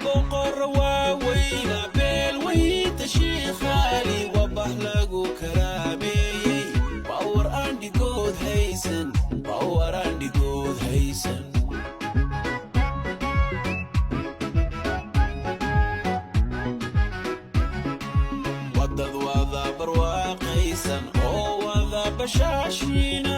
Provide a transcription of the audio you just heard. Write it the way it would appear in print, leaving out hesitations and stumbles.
boqor waaweyn beel weyn tashiikh ali wabahlagu karaamey power and good haysan wadad wada barwaaqaysan oo wada bashashina